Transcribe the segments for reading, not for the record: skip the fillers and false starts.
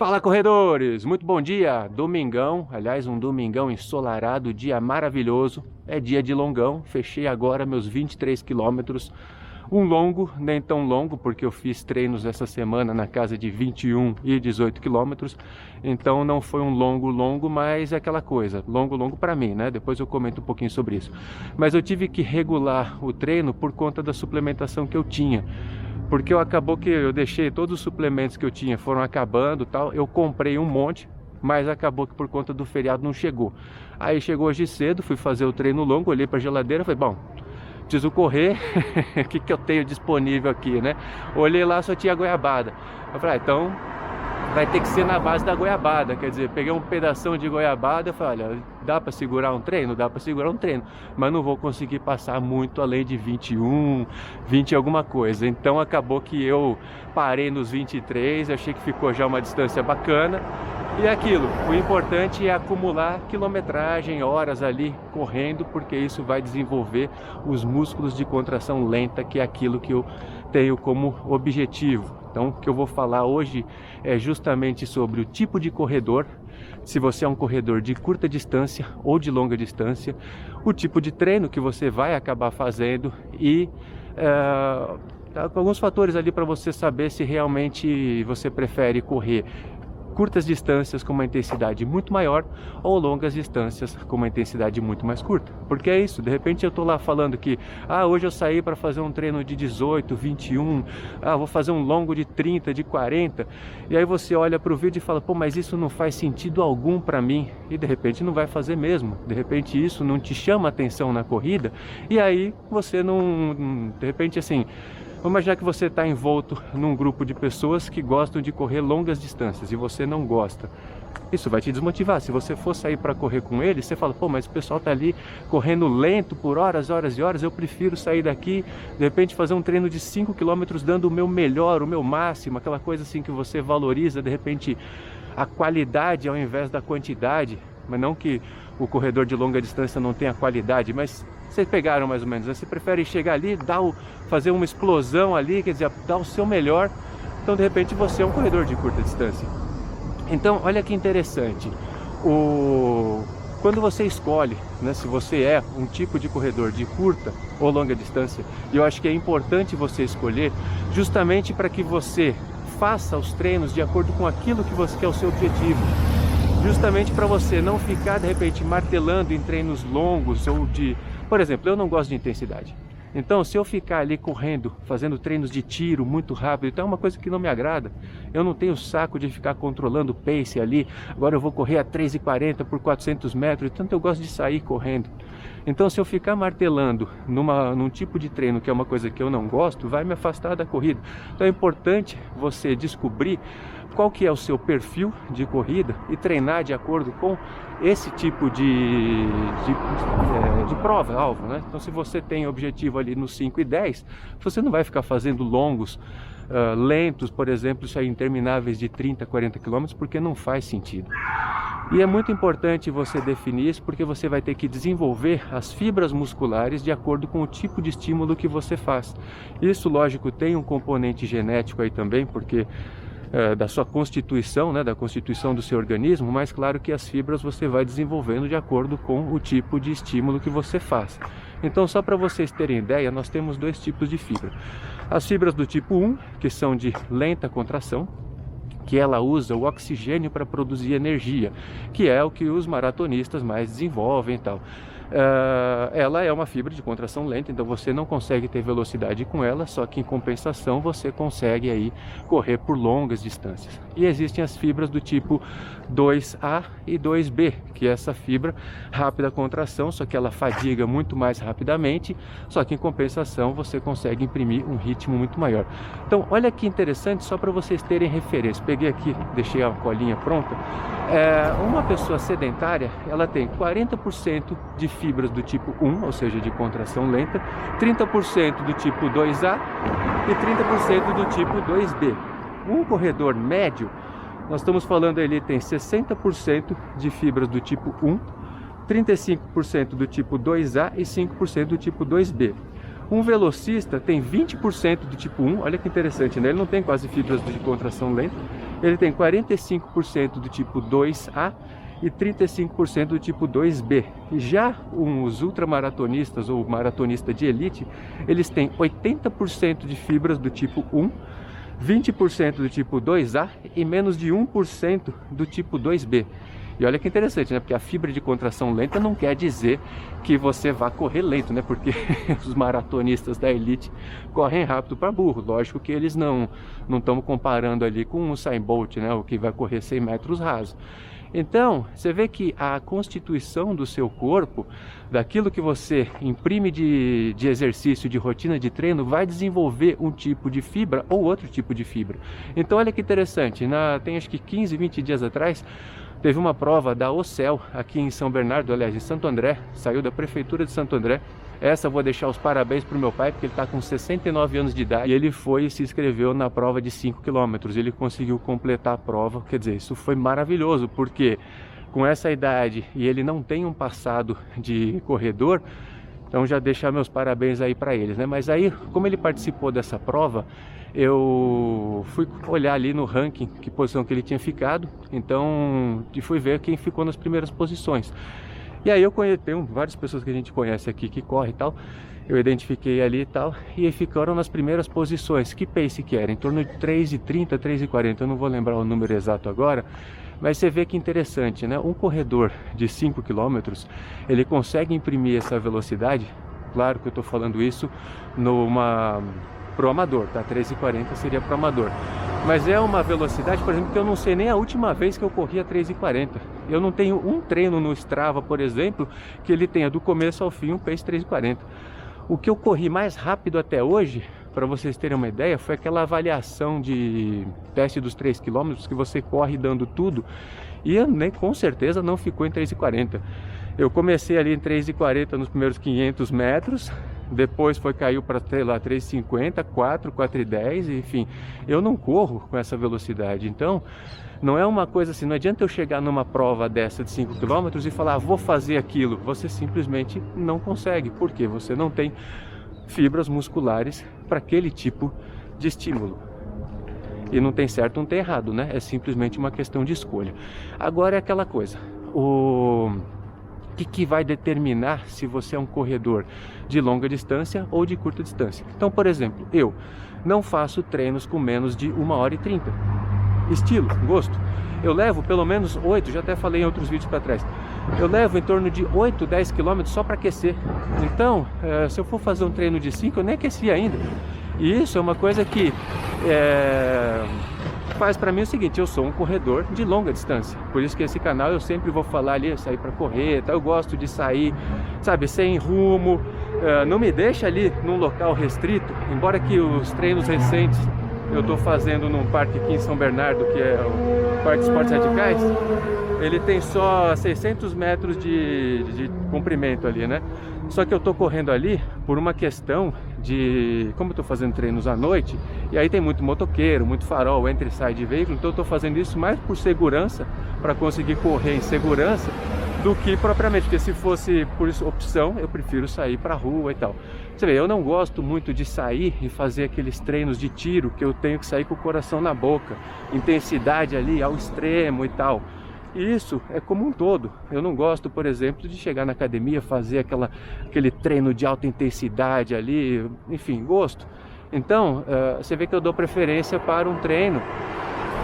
Fala, corredores! Muito bom dia! Domingão, aliás, um domingão ensolarado, dia maravilhoso. É dia de longão, fechei agora meus 23 quilômetros. Um longo, nem tão longo, porque eu fiz treinos essa semana na casa de 21 e 18 quilômetros. Então não foi um longo, mas é aquela coisa, longo para mim, né? Depois eu comento um pouquinho sobre isso. Mas eu tive que regular o treino por conta da suplementação que eu tinha. Porque acabou que eu deixei todos os suplementos que eu tinha, foram acabando, tal. Eu comprei um monte, mas acabou que por conta do feriado não chegou. Aí chegou hoje cedo, fui fazer o treino longo, olhei para a geladeira e falei, bom, preciso correr, o que eu tenho disponível aqui, né? Olhei lá, só tinha goiabada. Eu falei, então vai ter que ser na base da goiabada, quer dizer, peguei um pedação de goiabada e falei, olha, dá para segurar um treino? Dá para segurar um treino, mas não vou conseguir passar muito além de 21, 20 alguma coisa. Então acabou que eu parei nos 23, achei que ficou já uma distância bacana. E é aquilo, o importante é acumular quilometragem, horas ali correndo, porque isso vai desenvolver os músculos de contração lenta, que é aquilo que eu tenho como objetivo. Então, o que eu vou falar hoje é justamente sobre o tipo de corredor, se você é um corredor de curta distância ou de longa distância, o tipo de treino que você vai acabar fazendo e alguns fatores ali para você saber se realmente você prefere correr curtas distâncias com uma intensidade muito maior ou longas distâncias com uma intensidade muito mais curta. Porque é isso, de repente eu tô lá falando que hoje eu saí para fazer um treino de 18, 21, vou fazer um longo de 30, de 40, e aí você olha para o vídeo e fala, pô, mas isso não faz sentido algum para mim, e de repente não vai fazer mesmo, de repente isso não te chama atenção na corrida, e aí você não, de repente assim, vamos imaginar que você está envolto num grupo de pessoas que gostam de correr longas distâncias e você não gosta. Isso vai te desmotivar. Se você for sair para correr com eles, você fala, pô, mas o pessoal está ali correndo lento por horas e horas, eu prefiro sair daqui, de repente fazer um treino de 5 quilômetros dando o meu melhor, o meu máximo, aquela coisa assim que você valoriza, de repente, a qualidade ao invés da quantidade. Mas não que o corredor de longa distância não tenha qualidade, mas vocês pegaram mais ou menos, né? Você prefere chegar ali, fazer uma explosão ali, quer dizer, dar o seu melhor. Então de repente você é um corredor de curta distância. Então olha que interessante, quando você escolhe, né, se você é um tipo de corredor de curta ou longa distância, e eu acho que é importante você escolher justamente para que você faça os treinos de acordo com aquilo que você quer, o seu objetivo. Justamente para você não ficar de repente martelando em treinos longos ou de... Por exemplo, eu não gosto de intensidade. Então, se eu ficar ali correndo, fazendo treinos de tiro muito rápido, então é uma coisa que não me agrada. Eu não tenho saco de ficar controlando o pace ali. Agora eu vou correr a 3,40 por 400 metros, tanto eu gosto de sair correndo. Então, se eu ficar martelando num tipo de treino que é uma coisa que eu não gosto, vai me afastar da corrida. Então é importante você descobrir qual que é o seu perfil de corrida e treinar de acordo com esse tipo de prova, alvo, né? Então se você tem objetivo ali no 5 e 10, você não vai ficar fazendo longos, lentos, por exemplo, isso aí intermináveis de 30, 40 km, porque não faz sentido. E é muito importante você definir isso, porque você vai ter que desenvolver as fibras musculares de acordo com o tipo de estímulo que você faz. Isso, lógico, tem um componente genético aí também, porque da sua constituição, né, da constituição do seu organismo, mas claro que as fibras você vai desenvolvendo de acordo com o tipo de estímulo que você faz. Então, só para vocês terem ideia, nós temos dois tipos de fibra. As fibras do tipo 1, que são de lenta contração, que ela usa o oxigênio para produzir energia, que é o que os maratonistas mais desenvolvem e tal. Ela é uma fibra de contração lenta, então você não consegue ter velocidade com ela, só que em compensação você consegue aí correr por longas distâncias. E existem as fibras do tipo 2A e 2B, que é essa fibra rápida contração, só que ela fadiga muito mais rapidamente, só que em compensação você consegue imprimir um ritmo muito maior. Então olha que interessante, só para vocês terem referência, peguei aqui, deixei a colinha pronta. Uma pessoa sedentária, ela tem 40% de fibras do tipo 1, ou seja, de contração lenta, 30% do tipo 2A e 30% do tipo 2B. Um corredor médio, nós estamos falando, ele tem 60% de fibras do tipo 1, 35% do tipo 2A e 5% do tipo 2B. Um velocista tem 20% do tipo 1, olha que interessante, né? Ele não tem quase fibras de contração lenta, ele tem 45% do tipo 2A e 35% do tipo 2B. Já os ultramaratonistas ou maratonista de elite, eles têm 80% de fibras do tipo 1, 20% do tipo 2A e menos de 1% do tipo 2B. E olha que interessante, né? Porque a fibra de contração lenta não quer dizer que você vá correr lento, né? Porque os maratonistas da elite correm rápido para burro. Lógico que eles não estão comparando ali com o Usain Bolt, né? O que vai correr 100 metros raso. Então, você vê que a constituição do seu corpo, daquilo que você imprime de exercício, de rotina de treino, vai desenvolver um tipo de fibra ou outro tipo de fibra. Então, olha que interessante, tem acho que 15, 20 dias atrás, teve uma prova da Ocel aqui em São Bernardo, aliás, em Santo André, saiu da Prefeitura de Santo André. Essa eu vou deixar os parabéns para o meu pai, porque ele está com 69 anos de idade e ele foi e se inscreveu na prova de 5 km. Ele conseguiu completar a prova, quer dizer, isso foi maravilhoso, porque com essa idade e ele não tem um passado de corredor, então já deixar meus parabéns aí para eles, né? Mas aí, como ele participou dessa prova, eu fui olhar ali no ranking que posição que ele tinha ficado, então fui ver quem ficou nas primeiras posições. E aí tem várias pessoas que a gente conhece aqui que corre e tal, eu identifiquei ali e tal, e ficaram nas primeiras posições. Que pace que era? Em torno de 3,30, 3,40, eu não vou lembrar o número exato agora, mas você vê que interessante, né? Um corredor de 5 km, ele consegue imprimir essa velocidade, claro que eu estou falando isso pro amador, tá? 3,40 seria pro amador. Mas é uma velocidade, por exemplo, que eu não sei nem a última vez que eu corri a 3,40. Eu não tenho um treino no Strava, por exemplo, que ele tenha do começo ao fim um pace 3,40. O que eu corri mais rápido até hoje, para vocês terem uma ideia, foi aquela avaliação de teste dos 3 km que você corre dando tudo e com certeza não ficou em 3,40. Eu comecei ali em 3,40 nos primeiros 500 metros, depois caiu para 3,50, 4, 4,10, enfim, eu não corro com essa velocidade. Então, não é uma coisa assim, não adianta eu chegar numa prova dessa de 5 km e falar, vou fazer aquilo. Você simplesmente não consegue, porque você não tem fibras musculares para aquele tipo de estímulo. E não tem certo, não tem errado, né? É simplesmente uma questão de escolha. Agora é aquela coisa, o que vai determinar se você é um corredor de longa distância ou de curta distância. Então, por exemplo, eu não faço treinos com menos de 1h30. Estilo, gosto. Eu levo pelo menos 8, já até falei em outros vídeos para trás, eu levo em torno de 8, 10 km só para aquecer. Então, se eu for fazer um treino de 5, eu nem aqueci ainda. E isso é uma coisa que faz para mim o seguinte, eu sou um corredor de longa distância, por isso que esse canal eu sempre vou falar ali, sair para correr, tá? Eu gosto de sair, sabe, sem rumo, não me deixa ali num local restrito, embora que os treinos recentes eu estou fazendo num parque aqui em São Bernardo, que é o Parque Esportes Radicais, ele tem só 600 metros de comprimento ali, né? Só que eu estou correndo ali por uma questão de... Como eu estou fazendo treinos à noite, e aí tem muito motoqueiro, muito farol, entra e sai de veículo, então eu estou fazendo isso mais por segurança, para conseguir correr em segurança, do que propriamente, porque se fosse por opção, eu prefiro sair para a rua e tal. Você vê, eu não gosto muito de sair e fazer aqueles treinos de tiro, que eu tenho que sair com o coração na boca, intensidade ali ao extremo e tal. Isso é como um todo. Eu não gosto, por exemplo, de chegar na academia, fazer aquele treino de alta intensidade ali, enfim, gosto. Então, você vê que eu dou preferência para um treino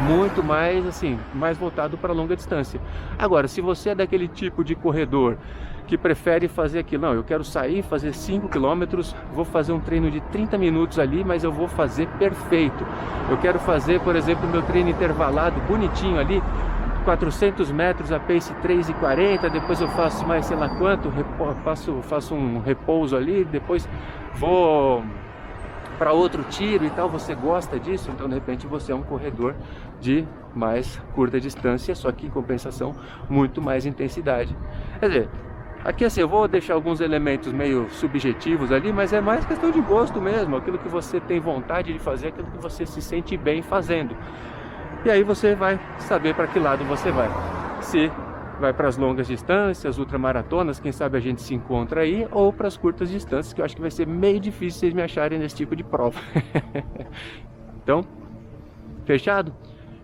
muito mais, assim, mais voltado para longa distância. Agora, se você é daquele tipo de corredor que prefere fazer aquilo, não, eu quero sair, fazer 5 km, vou fazer um treino de 30 minutos ali, mas eu vou fazer perfeito. Eu quero fazer, por exemplo, meu treino intervalado, bonitinho ali, 400 metros a pace 3,40, depois eu faço mais sei lá quanto, faço um repouso ali, depois vou para outro tiro e tal. Você gosta disso? Então de repente você é um corredor de mais curta distância, só que em compensação muito mais intensidade. Quer dizer, aqui assim, eu vou deixar alguns elementos meio subjetivos ali, mas é mais questão de gosto mesmo, aquilo que você tem vontade de fazer, aquilo que você se sente bem fazendo. E aí você vai saber para que lado você vai. Se vai para as longas distâncias, ultramaratonas, quem sabe a gente se encontra aí, ou para as curtas distâncias, que eu acho que vai ser meio difícil vocês me acharem nesse tipo de prova. Então, fechado?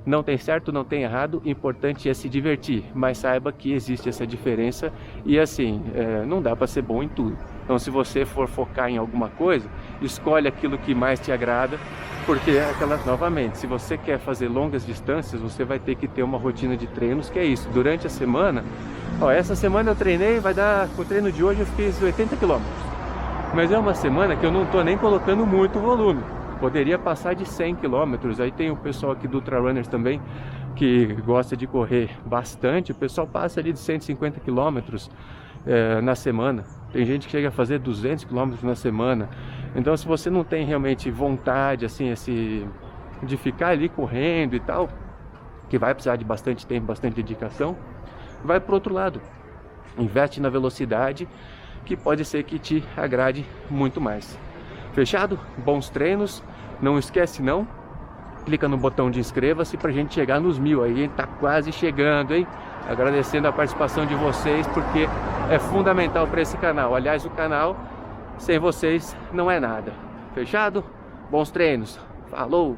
Não tem certo, não tem errado, o importante é se divertir, mas saiba que existe essa diferença e assim, não dá para ser bom em tudo. Então se você for focar em alguma coisa, escolhe aquilo que mais te agrada, porque novamente, se você quer fazer longas distâncias, você vai ter que ter uma rotina de treinos, que é isso, durante a semana. Ó, essa semana eu treinei, com o treino de hoje eu fiz 80 km, mas é uma semana que eu não tô nem colocando muito volume. Poderia passar de 100 km, aí tem o pessoal aqui do Ultra Runners também, que gosta de correr bastante, o pessoal passa ali de 150 km na semana, tem gente que chega a fazer 200 km na semana. Então se você não tem realmente vontade assim, de ficar ali correndo e tal, que vai precisar de bastante tempo, bastante dedicação, vai para o outro lado, investe na velocidade, que pode ser que te agrade muito mais. Fechado? Bons treinos. Não esquece não, clica no botão de inscreva-se pra gente chegar nos 1000 aí, a gente tá quase chegando, hein? Agradecendo a participação de vocês, porque é fundamental para esse canal. Aliás, o canal sem vocês não é nada. Fechado? Bons treinos. Falou!